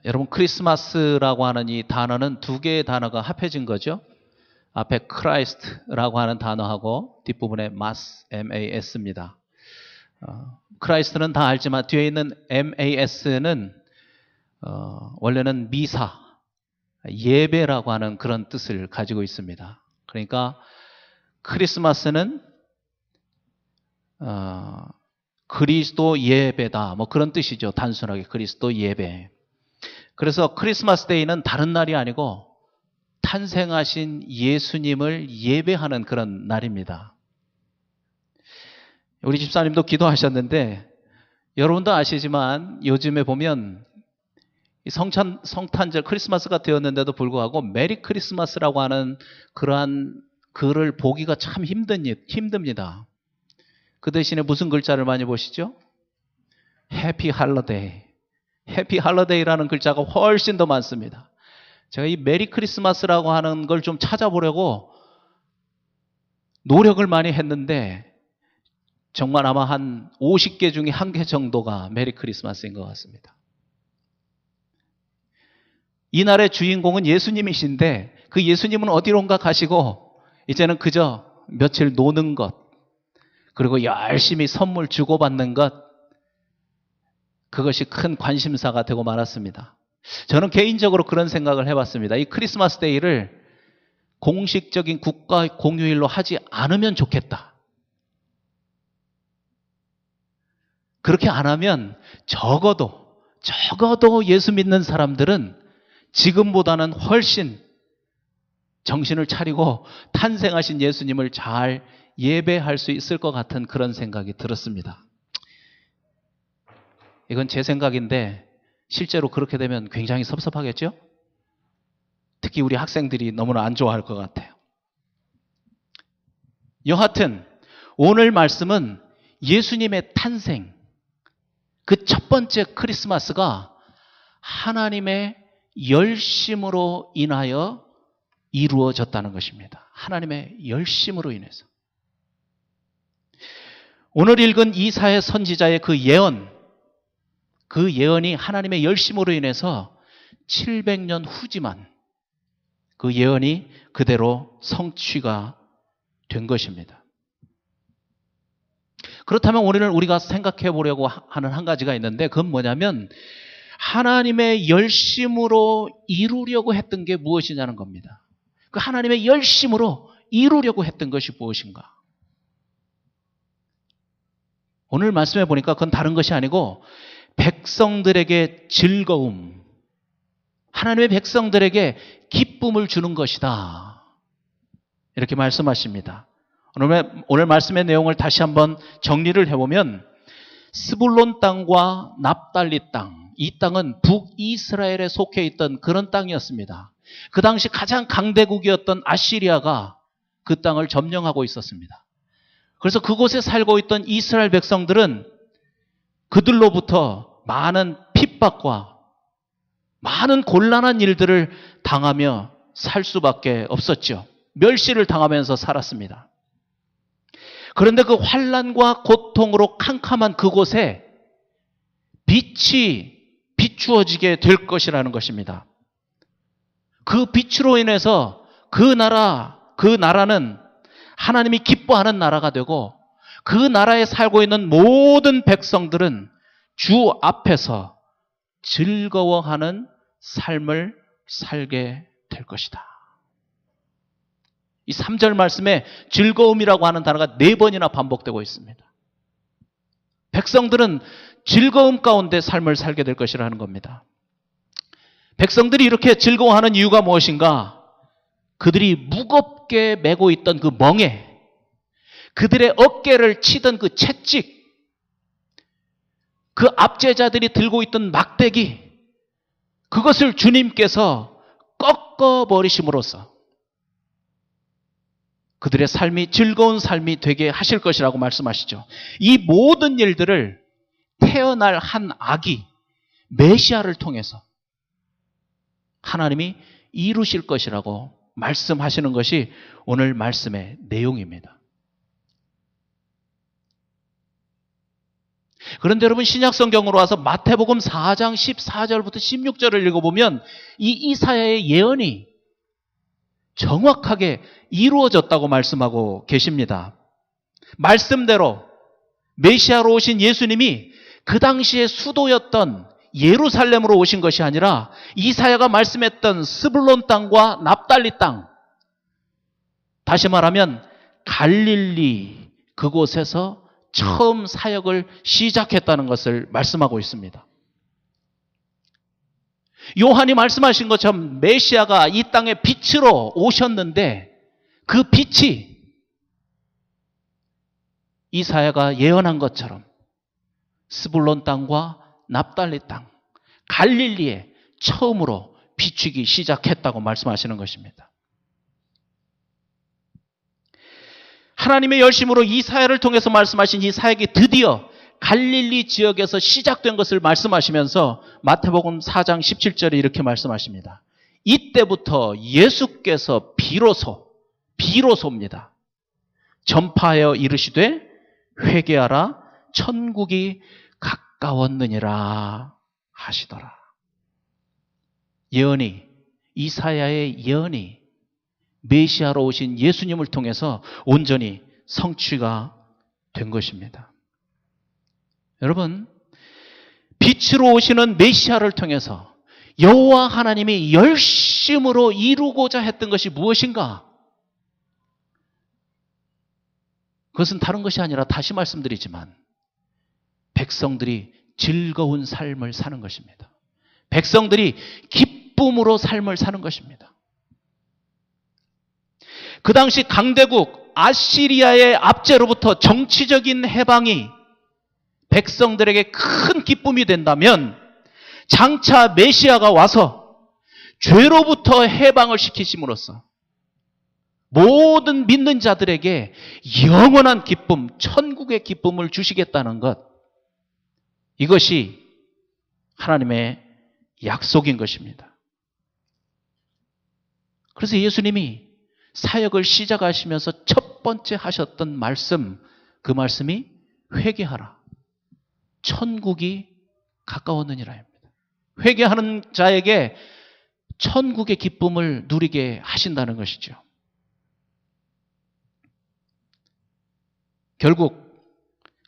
여러분, 크리스마스라고 하는 이 단어는 두 개의 단어가 합해진 거죠. 앞에 크라이스트라고 하는 단어하고 뒷부분에 마스, MAS입니다. 크라이스트는 다 알지만 뒤에 있는 MAS는 원래는 미사, 예배라고 하는 그런 뜻을 가지고 있습니다. 그러니까 크리스마스는 그리스도 예배다, 뭐 그런 뜻이죠. 단순하게 그리스도 예배. 그래서 크리스마스 데이는 다른 날이 아니고 탄생하신 예수님을 예배하는 그런 날입니다. 우리 집사님도 기도하셨는데 여러분도 아시지만 요즘에 보면 성탄절 크리스마스가 되었는데도 불구하고 메리 크리스마스라고 하는 그러한 글을 보기가 참 힘듭니다. 그 대신에 무슨 글자를 많이 보시죠? 해피 할러데이. 해피 할러데이라는 글자가 훨씬 더 많습니다. 제가 이 메리 크리스마스라고 하는 걸 좀 찾아보려고 노력을 많이 했는데 정말 아마 한 50개 중에 1개 정도가 메리 크리스마스인 것 같습니다. 이날의 주인공은 예수님이신데 그 예수님은 어디론가 가시고 이제는 그저 며칠 노는 것, 그리고 열심히 선물 주고받는 것, 그것이 큰 관심사가 되고 말았습니다. 저는 개인적으로 그런 생각을 해봤습니다. 이 크리스마스 데이를 공식적인 국가 공휴일로 하지 않으면 좋겠다. 그렇게 안 하면 적어도 예수 믿는 사람들은 지금보다는 훨씬 정신을 차리고 탄생하신 예수님을 잘 예배할 수 있을 것 같은 그런 생각이 들었습니다. 이건 제 생각인데 실제로 그렇게 되면 굉장히 섭섭하겠죠? 특히 우리 학생들이 너무나 안 좋아할 것 같아요. 여하튼 오늘 말씀은 예수님의 탄생, 그 첫 번째 크리스마스가 하나님의 열심으로 인하여 이루어졌다는 것입니다. 하나님의 열심으로 인해서. 오늘 읽은 이사야 선지자의 그 예언이 하나님의 열심으로 인해서 700년 후지만 그 예언이 그대로 성취가 된 것입니다. 그렇다면 오늘 우리가 생각해 보려고 하는 한 가지가 있는데 그건 뭐냐면 하나님의 열심으로 이루려고 했던 게 무엇이냐는 겁니다. 그 하나님의 열심으로 이루려고 했던 것이 무엇인가? 오늘 말씀해 보니까 그건 다른 것이 아니고 백성들에게 즐거움, 하나님의 백성들에게 기쁨을 주는 것이다. 이렇게 말씀하십니다. 오늘 말씀의 내용을 다시 한번 정리를 해보면 스불론 땅과 납달리 땅, 이 땅은 북이스라엘에 속해 있던 그런 땅이었습니다. 그 당시 가장 강대국이었던 아시리아가 그 땅을 점령하고 있었습니다. 그래서 그곳에 살고 있던 이스라엘 백성들은 그들로부터 많은 핍박과 많은 곤란한 일들을 당하며 살 수밖에 없었죠. 멸시를 당하면서 살았습니다. 그런데 그 환난과 고통으로 캄캄한 그곳에 빛이 비추어지게 될 것이라는 것입니다. 그 빛으로 인해서 그 나라는 하나님이 기뻐하는 나라가 되고 그 나라에 살고 있는 모든 백성들은 주 앞에서 즐거워하는 삶을 살게 될 것이다. 이 3절 말씀에 즐거움이라고 하는 단어가 4번이나 반복되고 있습니다. 백성들은 즐거움 가운데 삶을 살게 될 것이라는 겁니다. 백성들이 이렇게 즐거워하는 이유가 무엇인가? 그들이 무겁게 메고 있던 그 멍에, 그들의 어깨를 치던 그 채찍, 그 압제자들이 들고 있던 막대기, 그것을 주님께서 꺾어버리심으로써 그들의 삶이 즐거운 삶이 되게 하실 것이라고 말씀하시죠. 이 모든 일들을 태어날 한 아기, 메시아를 통해서 하나님이 이루실 것이라고 말씀하시는 것이 오늘 말씀의 내용입니다. 그런데 여러분 신약 성경으로 와서 마태복음 4장 14절부터 16절을 읽어보면 이 이사야의 예언이 정확하게 이루어졌다고 말씀하고 계십니다. 말씀대로 메시아로 오신 예수님이 그 당시에 수도였던 예루살렘으로 오신 것이 아니라 이사야가 말씀했던 스불론 땅과 납달리 땅, 다시 말하면 갈릴리 그곳에서 처음 사역을 시작했다는 것을 말씀하고 있습니다. 요한이 말씀하신 것처럼 메시아가 이 땅에 빛으로 오셨는데 그 빛이 이사야가 예언한 것처럼 스불론 땅과 납달리 땅, 갈릴리에 처음으로 비추기 시작했다고 말씀하시는 것입니다. 하나님의 열심으로 이사야를 통해서 말씀하신 이 사역이 드디어 갈릴리 지역에서 시작된 것을 말씀하시면서 마태복음 4장 17절에 이렇게 말씀하십니다. 이때부터 예수께서 비로소입니다. 전파하여 이르시되 회개하라 천국이 가까웠느니라 하시더라. 예언이, 이사야의 예언이 메시아로 오신 예수님을 통해서 온전히 성취가 된 것입니다. 여러분, 빛으로 오시는 메시아를 통해서 여호와 하나님이 열심으로 이루고자 했던 것이 무엇인가? 그것은 다른 것이 아니라 다시 말씀드리지만 백성들이 즐거운 삶을 사는 것입니다. 백성들이 기쁨으로 삶을 사는 것입니다. 그 당시 강대국 아시리아의 압제로부터 정치적인 해방이 백성들에게 큰 기쁨이 된다면 장차 메시아가 와서 죄로부터 해방을 시키심으로써 모든 믿는 자들에게 영원한 기쁨, 천국의 기쁨을 주시겠다는 것, 이것이 하나님의 약속인 것입니다. 그래서 예수님이 사역을 시작하시면서 첫 번째 하셨던 말씀, 그 말씀이 회개하라, 천국이 가까웠느니라입니다. 회개하는 자에게 천국의 기쁨을 누리게 하신다는 것이죠. 결국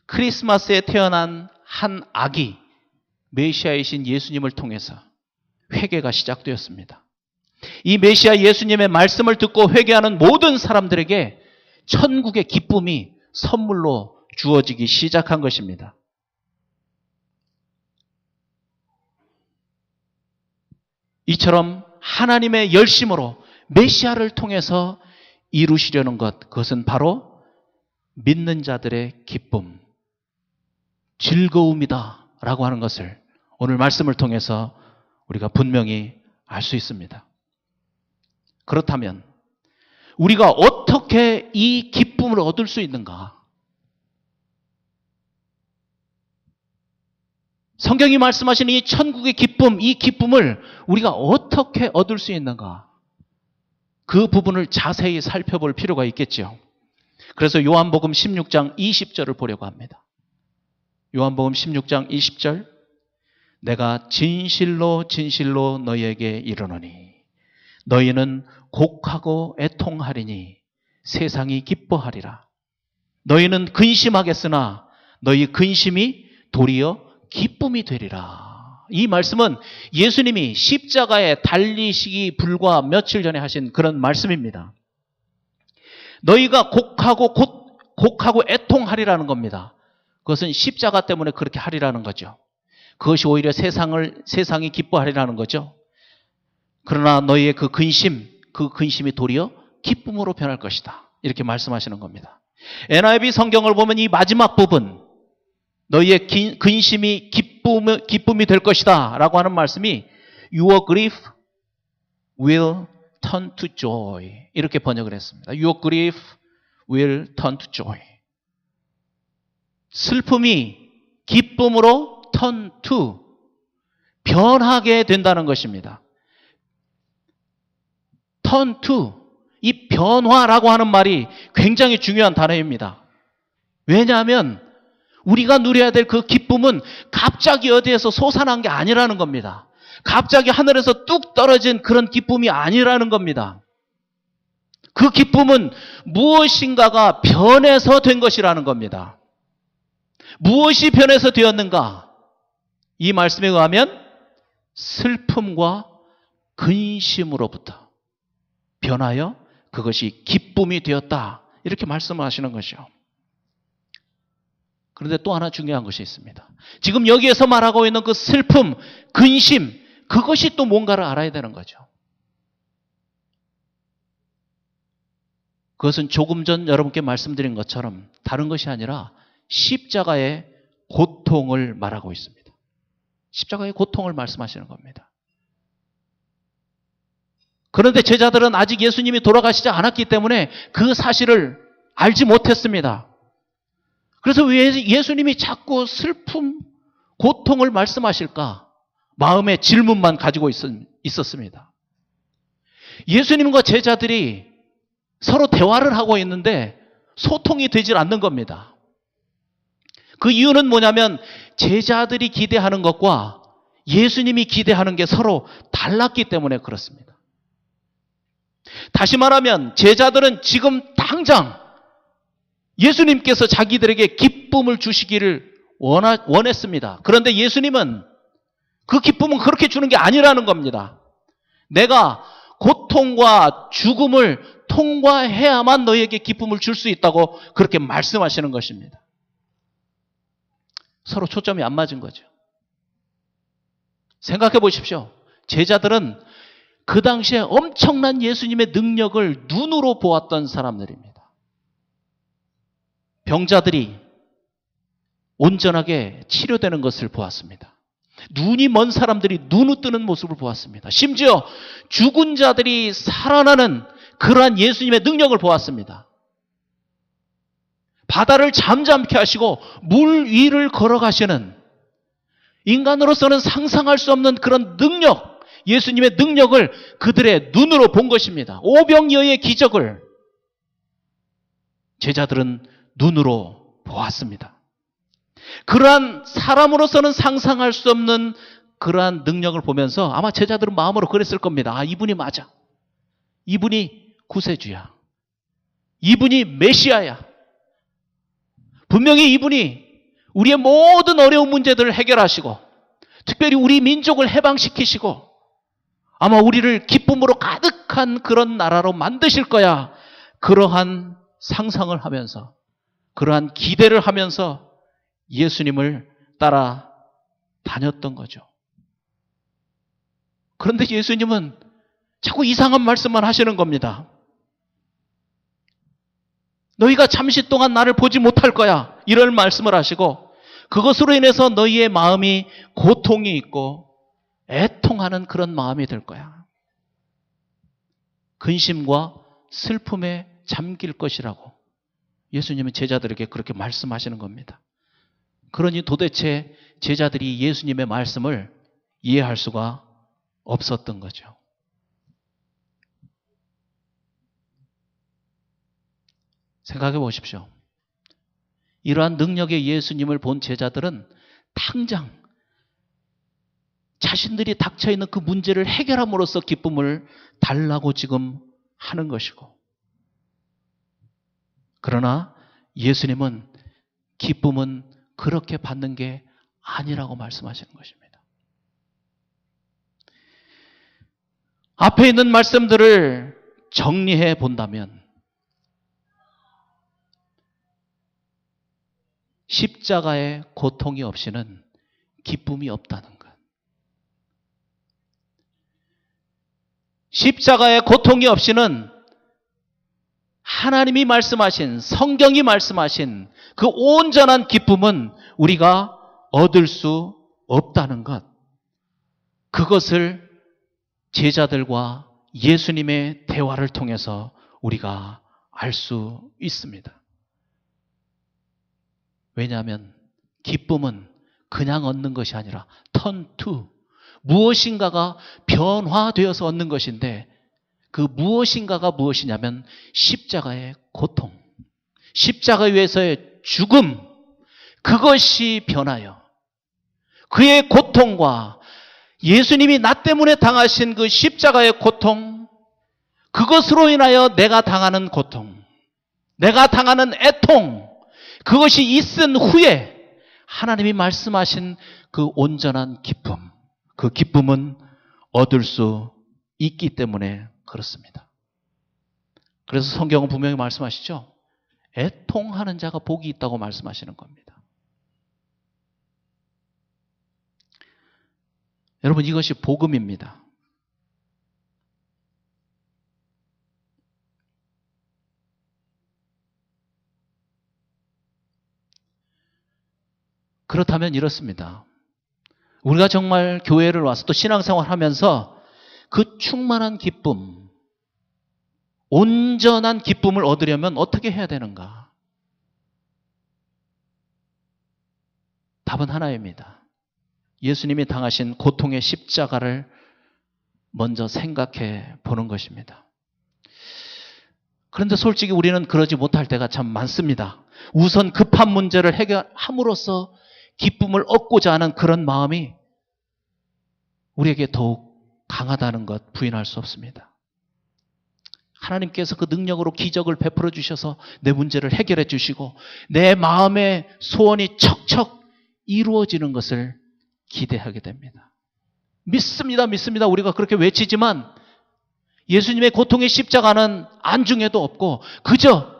크리스마스에 태어난 한 아기, 메시아이신 예수님을 통해서 회개가 시작되었습니다. 이 메시아 예수님의 말씀을 듣고 회개하는 모든 사람들에게 천국의 기쁨이 선물로 주어지기 시작한 것입니다. 이처럼 하나님의 열심으로 메시아를 통해서 이루시려는 것, 그것은 바로 믿는 자들의 기쁨, 즐거움이다 라고 하는 것을 오늘 말씀을 통해서 우리가 분명히 알 수 있습니다. 그렇다면 우리가 어떻게 이 기쁨을 얻을 수 있는가? 성경이 말씀하시는 이 천국의 기쁨, 이 기쁨을 우리가 어떻게 얻을 수 있는가? 그 부분을 자세히 살펴볼 필요가 있겠죠. 그래서 요한복음 16장 20절을 보려고 합니다. 요한복음 16장 20절, 내가 진실로 진실로 너희에게 이르노니 너희는 곡하고 애통하리니 세상이 기뻐하리라. 너희는 근심하겠으나 너희 근심이 도리어 기쁨이 되리라. 이 말씀은 예수님이 십자가에 달리시기 불과 며칠 전에 하신 그런 말씀입니다. 너희가 곡하고 애통하리라는 겁니다. 그것은 십자가 때문에 그렇게 하리라는 거죠. 그것이 오히려 세상이 기뻐하리라는 거죠. 그러나 너희의 그 근심이 도리어 기쁨으로 변할 것이다. 이렇게 말씀하시는 겁니다. NIV 성경을 보면 이 마지막 부분, 너희의 근심이 기쁨이 될 것이다 라고 하는 말씀이 Your grief will turn to joy, 이렇게 번역을 했습니다. Your grief will turn to joy. 슬픔이 기쁨으로 turn to, 변하게 된다는 것입니다. turn to, 이 변화라고 하는 말이 굉장히 중요한 단어입니다. 왜냐하면 우리가 누려야 될 그 기쁨은 갑자기 어디에서 솟아난 게 아니라는 겁니다. 갑자기 하늘에서 뚝 떨어진 그런 기쁨이 아니라는 겁니다. 그 기쁨은 무엇인가가 변해서 된 것이라는 겁니다. 무엇이 변해서 되었는가? 이 말씀에 의하면 슬픔과 근심으로부터 변하여 그것이 기쁨이 되었다. 이렇게 말씀하시는 것이죠. 그런데 또 하나 중요한 것이 있습니다. 지금 여기에서 말하고 있는 그 슬픔, 근심, 그것이 또 뭔가를 알아야 되는 거죠. 그것은 조금 전 여러분께 말씀드린 것처럼 다른 것이 아니라 십자가의 고통을 말하고 있습니다. 십자가의 고통을 말씀하시는 겁니다. 그런데 제자들은 아직 예수님이 돌아가시지 않았기 때문에 그 사실을 알지 못했습니다. 그래서 왜 예수님이 자꾸 슬픔, 고통을 말씀하실까? 마음의 질문만 가지고 있었습니다. 예수님과 제자들이 서로 대화를 하고 있는데 소통이 되질 않는 겁니다. 그 이유는 뭐냐면 제자들이 기대하는 것과 예수님이 기대하는 게 서로 달랐기 때문에 그렇습니다. 다시 말하면 제자들은 지금 당장 예수님께서 자기들에게 기쁨을 주시기를 원했습니다. 그런데 예수님은 그 기쁨은 그렇게 주는 게 아니라는 겁니다. 내가 고통과 죽음을 통과해야만 너희에게 기쁨을 줄 수 있다고 그렇게 말씀하시는 것입니다. 서로 초점이 안 맞은 거죠. 생각해 보십시오. 제자들은 그 당시에 엄청난 예수님의 능력을 눈으로 보았던 사람들입니다. 병자들이 온전하게 치료되는 것을 보았습니다. 눈이 먼 사람들이 눈을 뜨는 모습을 보았습니다. 심지어 죽은 자들이 살아나는 그러한 예수님의 능력을 보았습니다. 바다를 잠잠케 하시고 물 위를 걸어가시는 인간으로서는 상상할 수 없는 그런 능력, 예수님의 능력을 그들의 눈으로 본 것입니다. 오병이어의 기적을 제자들은 눈으로 보았습니다. 그러한 사람으로서는 상상할 수 없는 그러한 능력을 보면서 아마 제자들은 마음으로 그랬을 겁니다. 아, 이분이 맞아. 이분이 구세주야. 이분이 메시아야. 분명히 이분이 우리의 모든 어려운 문제들을 해결하시고 특별히 우리 민족을 해방시키시고 아마 우리를 기쁨으로 가득한 그런 나라로 만드실 거야. 그러한 상상을 하면서 그러한 기대를 하면서 예수님을 따라 다녔던 거죠. 그런데 예수님은 자꾸 이상한 말씀만 하시는 겁니다. 너희가 잠시 동안 나를 보지 못할 거야. 이런 말씀을 하시고 그것으로 인해서 너희의 마음이 고통이 있고 애통하는 그런 마음이 될 거야. 근심과 슬픔에 잠길 것이라고 예수님은 제자들에게 그렇게 말씀하시는 겁니다. 그러니 도대체 제자들이 예수님의 말씀을 이해할 수가 없었던 거죠. 생각해 보십시오. 이러한 능력의 예수님을 본 제자들은 당장 자신들이 닥쳐있는 그 문제를 해결함으로써 기쁨을 달라고 지금 하는 것이고 그러나 예수님은 기쁨은 그렇게 받는 게 아니라고 말씀하시는 것입니다. 앞에 있는 말씀들을 정리해 본다면 십자가의 고통이 없이는 기쁨이 없다는 것. 십자가의 고통이 없이는 하나님이 말씀하신 성경이 말씀하신 그 온전한 기쁨은 우리가 얻을 수 없다는 것. 그것을 제자들과 예수님의 대화를 통해서 우리가 알 수 있습니다. 왜냐하면 기쁨은 그냥 얻는 것이 아니라 turn to 무엇인가가 변화되어서 얻는 것인데 그 무엇인가가 무엇이냐면 십자가의 고통, 십자가 위에서의 죽음, 그것이 변하여 그의 고통과 예수님이 나 때문에 당하신 그 십자가의 고통, 그것으로 인하여 내가 당하는 고통, 내가 당하는 애통, 그것이 있은 후에 하나님이 말씀하신 그 온전한 기쁨, 그 기쁨은 얻을 수 있기 때문에 그렇습니다. 그래서 성경은 분명히 말씀하시죠. 애통하는 자가 복이 있다고 말씀하시는 겁니다. 여러분, 이것이 복음입니다. 그렇다면 이렇습니다. 우리가 정말 교회를 와서 또 신앙생활 하면서 그 충만한 기쁨, 온전한 기쁨을 얻으려면 어떻게 해야 되는가? 답은 하나입니다. 예수님이 당하신 고통의 십자가를 먼저 생각해 보는 것입니다. 그런데 솔직히 우리는 그러지 못할 때가 참 많습니다. 우선 급한 문제를 해결함으로써 기쁨을 얻고자 하는 그런 마음이 우리에게 더욱 강하다는 것 부인할 수 없습니다. 하나님께서 그 능력으로 기적을 베풀어 주셔서 내 문제를 해결해 주시고 내 마음의 소원이 척척 이루어지는 것을 기대하게 됩니다. 믿습니다. 믿습니다. 우리가 그렇게 외치지만 예수님의 고통의 십자가는 안중에도 없고 그저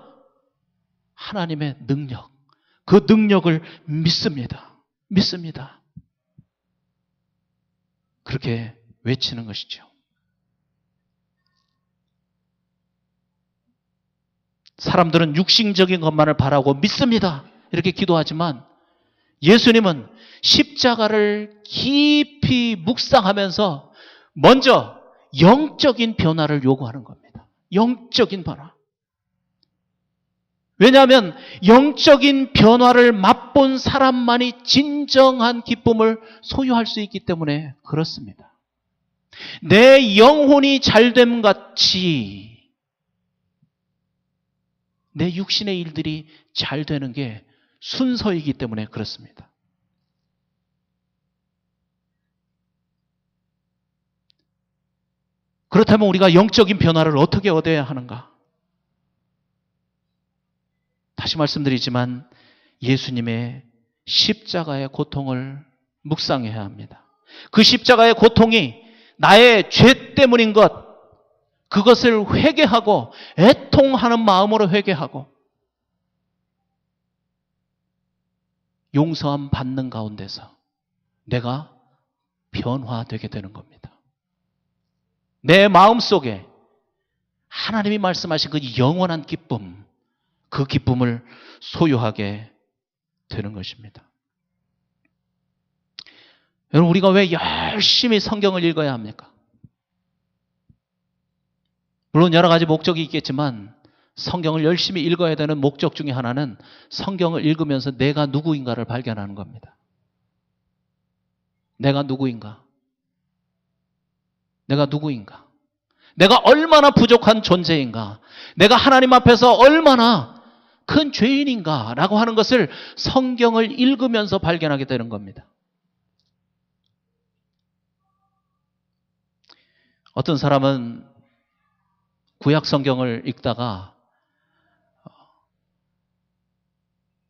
하나님의 능력, 그 능력을 믿습니다. 믿습니다. 그렇게 외치는 것이죠. 사람들은 육신적인 것만을 바라고 믿습니다. 이렇게 기도하지만 예수님은 십자가를 깊이 묵상하면서 먼저 영적인 변화를 요구하는 겁니다. 영적인 변화. 왜냐하면 영적인 변화를 맛본 사람만이 진정한 기쁨을 소유할 수 있기 때문에 그렇습니다. 내 영혼이 잘됨 같이 내 육신의 일들이 잘 되는 게 순서이기 때문에 그렇습니다. 그렇다면 우리가 영적인 변화를 어떻게 얻어야 하는가? 다시 말씀드리지만 예수님의 십자가의 고통을 묵상해야 합니다. 그 십자가의 고통이 나의 죄 때문인 것, 그것을 회개하고 애통하는 마음으로 회개하고 용서함 받는 가운데서 내가 변화되게 되는 겁니다. 내 마음속에 하나님이 말씀하신 그 영원한 기쁨, 그 기쁨을 소유하게 되는 것입니다. 여러분, 우리가 왜 열심히 성경을 읽어야 합니까? 물론 여러 가지 목적이 있겠지만 성경을 열심히 읽어야 되는 목적 중에 하나는 성경을 읽으면서 내가 누구인가를 발견하는 겁니다. 내가 누구인가? 내가 누구인가? 내가 얼마나 부족한 존재인가? 내가 하나님 앞에서 얼마나 큰 죄인인가? 라고 하는 것을 성경을 읽으면서 발견하게 되는 겁니다. 어떤 사람은 구약 성경을 읽다가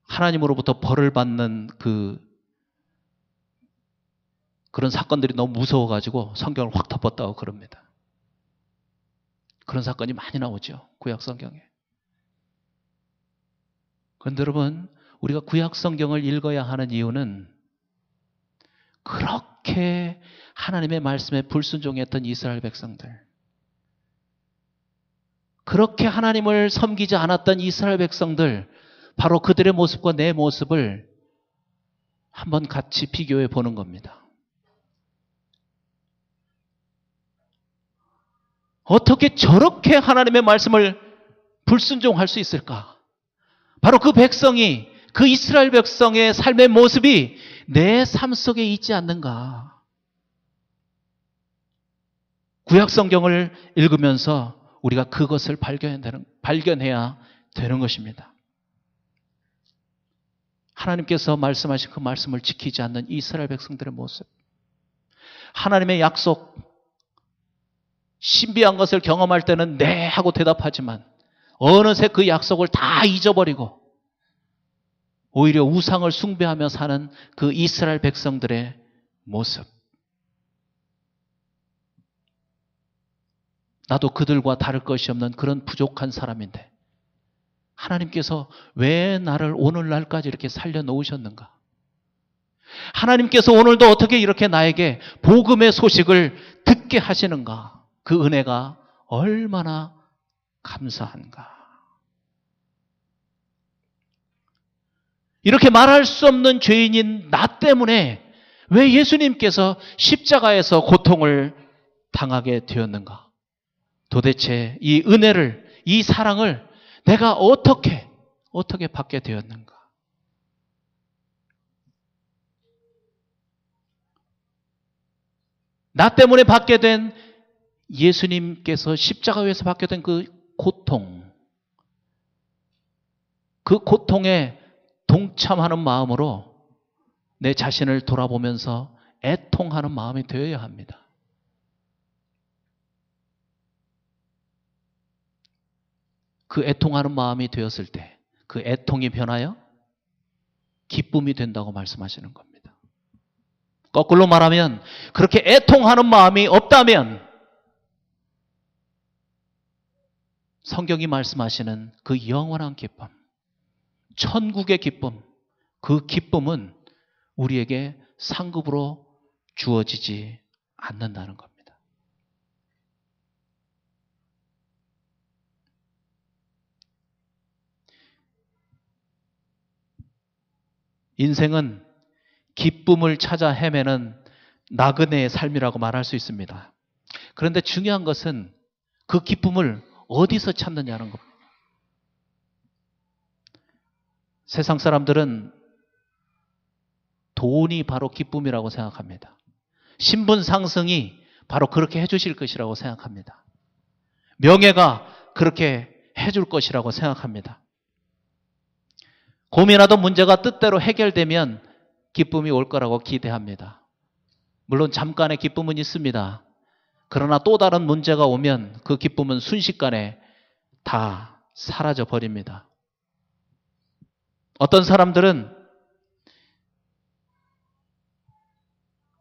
하나님으로부터 벌을 받는 그런 사건들이 너무 무서워가지고 성경을 확 덮었다고 그럽니다. 그런 사건이 많이 나오죠. 구약 성경에. 그런데 여러분, 우리가 구약 성경을 읽어야 하는 이유는 그렇게 하나님의 말씀에 불순종했던 이스라엘 백성들, 그렇게 하나님을 섬기지 않았던 이스라엘 백성들, 바로 그들의 모습과 내 모습을 한번 같이 비교해 보는 겁니다. 어떻게 저렇게 하나님의 말씀을 불순종할 수 있을까? 바로 그 백성이, 그 이스라엘 백성의 삶의 모습이 내 삶 속에 있지 않는가? 구약 성경을 읽으면서 우리가 그것을 발견해야 되는 것입니다. 하나님께서 말씀하신 그 말씀을 지키지 않는 이스라엘 백성들의 모습. 하나님의 약속, 신비한 것을 경험할 때는 네 하고 대답하지만 어느새 그 약속을 다 잊어버리고 오히려 우상을 숭배하며 사는 그 이스라엘 백성들의 모습. 나도 그들과 다를 것이 없는 그런 부족한 사람인데 하나님께서 왜 나를 오늘날까지 이렇게 살려놓으셨는가? 하나님께서 오늘도 어떻게 이렇게 나에게 복음의 소식을 듣게 하시는가? 그 은혜가 얼마나 감사한가? 이렇게 말할 수 없는 죄인인 나 때문에 왜 예수님께서 십자가에서 고통을 당하게 되었는가? 도대체 이 은혜를, 이 사랑을 내가 어떻게 받게 되었는가? 나 때문에 받게 된 예수님께서 십자가 위에서 받게 된 그 고통, 그 고통에 동참하는 마음으로 내 자신을 돌아보면서 애통하는 마음이 되어야 합니다. 그 애통하는 마음이 되었을 때 그 애통이 변하여 기쁨이 된다고 말씀하시는 겁니다. 거꾸로 말하면 그렇게 애통하는 마음이 없다면 성경이 말씀하시는 그 영원한 기쁨, 천국의 기쁨, 그 기쁨은 우리에게 상급으로 주어지지 않는다는 겁니다. 인생은 기쁨을 찾아 헤매는 나그네의 삶이라고 말할 수 있습니다. 그런데 중요한 것은 그 기쁨을 어디서 찾느냐는 겁니다. 세상 사람들은 돈이 바로 기쁨이라고 생각합니다. 신분 상승이 바로 그렇게 해주실 것이라고 생각합니다. 명예가 그렇게 해줄 것이라고 생각합니다. 고민하던 문제가 뜻대로 해결되면 기쁨이 올 거라고 기대합니다. 물론 잠깐의 기쁨은 있습니다. 그러나 또 다른 문제가 오면 그 기쁨은 순식간에 다 사라져 버립니다. 어떤 사람들은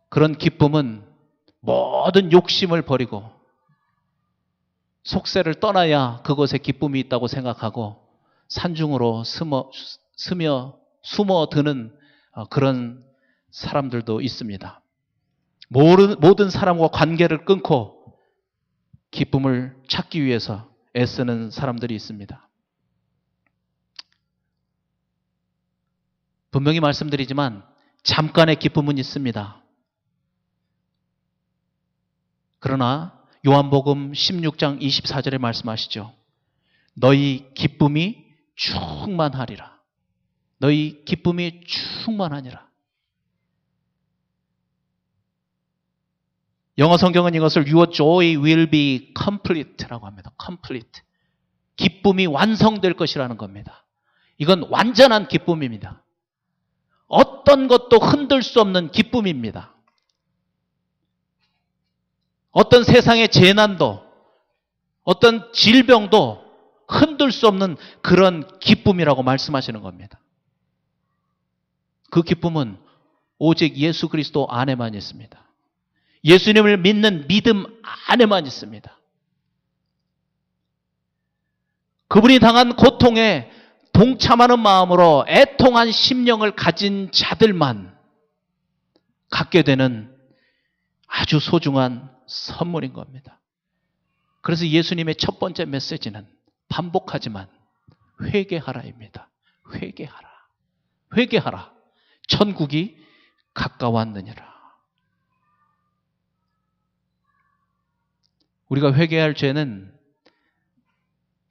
그런 기쁨은 모든 욕심을 버리고 속세를 떠나야 그곳에 기쁨이 있다고 생각하고 산중으로 숨어드는 그런 사람들도 있습니다. 모든 사람과 관계를 끊고 기쁨을 찾기 위해서 애쓰는 사람들이 있습니다. 분명히 말씀드리지만 잠깐의 기쁨은 있습니다. 그러나 요한복음 16장 24절에 말씀하시죠. 너희 기쁨이 충만하리라. 너희 기쁨이 충만하니라. 영어 성경은 이것을 Your joy will be complete라고 합니다. complete. 기쁨이 완성될 것이라는 겁니다. 이건 완전한 기쁨입니다. 어떤 것도 흔들 수 없는 기쁨입니다. 어떤 세상의 재난도, 어떤 질병도 흔들 수 없는 그런 기쁨이라고 말씀하시는 겁니다. 그 기쁨은 오직 예수 그리스도 안에만 있습니다. 예수님을 믿는 믿음 안에만 있습니다. 그분이 당한 고통에 동참하는 마음으로 애통한 심령을 가진 자들만 갖게 되는 아주 소중한 선물인 겁니다. 그래서 예수님의 첫 번째 메시지는 반복하지만 회개하라입니다. 회개하라. 회개하라. 천국이 가까웠느니라. 우리가 회개할 죄는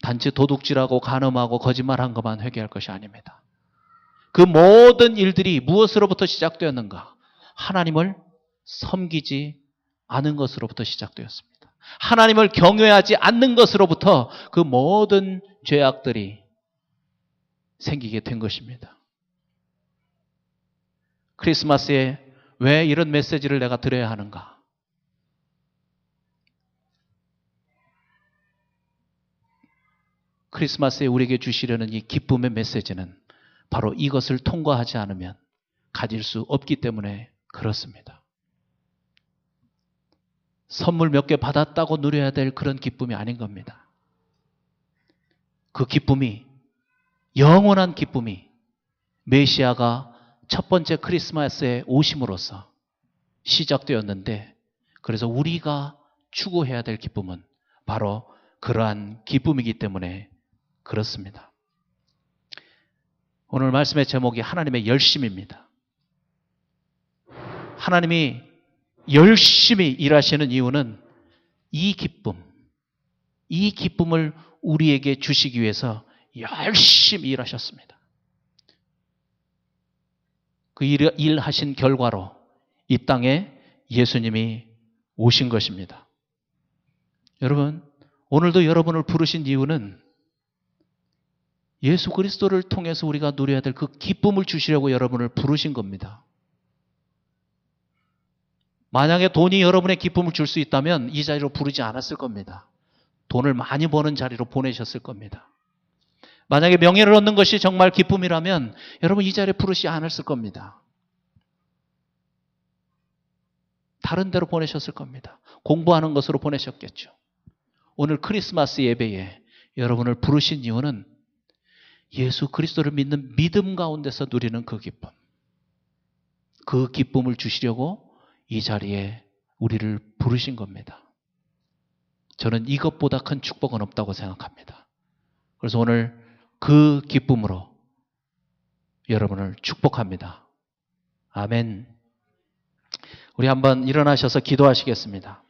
단지 도둑질하고 간음하고 거짓말한 것만 회개할 것이 아닙니다. 그 모든 일들이 무엇으로부터 시작되었는가? 하나님을 섬기지 않은 것으로부터 시작되었습니다. 하나님을 경외하지 않는 것으로부터 그 모든 죄악들이 생기게 된 것입니다. 크리스마스에 왜 이런 메시지를 내가 드려야 하는가? 크리스마스에 우리에게 주시려는 이 기쁨의 메시지는 바로 이것을 통과하지 않으면 가질 수 없기 때문에 그렇습니다. 선물 몇 개 받았다고 누려야 될 그런 기쁨이 아닌 겁니다. 그 기쁨이, 영원한 기쁨이 메시아가 첫 번째 크리스마스에 오심으로써 시작되었는데, 그래서 우리가 추구해야 될 기쁨은 바로 그러한 기쁨이기 때문에 그렇습니다. 오늘 말씀의 제목이 하나님의 열심입니다. 하나님이 열심히 일하시는 이유는 이 기쁨을 우리에게 주시기 위해서 열심히 일하셨습니다. 그 일하신 결과로 이 땅에 예수님이 오신 것입니다. 여러분, 오늘도 여러분을 부르신 이유는 예수 그리스도를 통해서 우리가 누려야 될 그 기쁨을 주시려고 여러분을 부르신 겁니다. 만약에 돈이 여러분의 기쁨을 줄 수 있다면 이 자리로 부르지 않았을 겁니다. 돈을 많이 버는 자리로 보내셨을 겁니다. 만약에 명예를 얻는 것이 정말 기쁨이라면 여러분 이 자리에 부르지 않았을 겁니다. 다른 데로 보내셨을 겁니다. 공부하는 것으로 보내셨겠죠. 오늘 크리스마스 예배에 여러분을 부르신 이유는 예수 그리스도를 믿는 믿음 가운데서 누리는 그 기쁨. 그 기쁨을 주시려고 이 자리에 우리를 부르신 겁니다. 저는 이것보다 큰 축복은 없다고 생각합니다. 그래서 오늘 그 기쁨으로 여러분을 축복합니다. 아멘. 우리 한번 일어나셔서 기도하시겠습니다.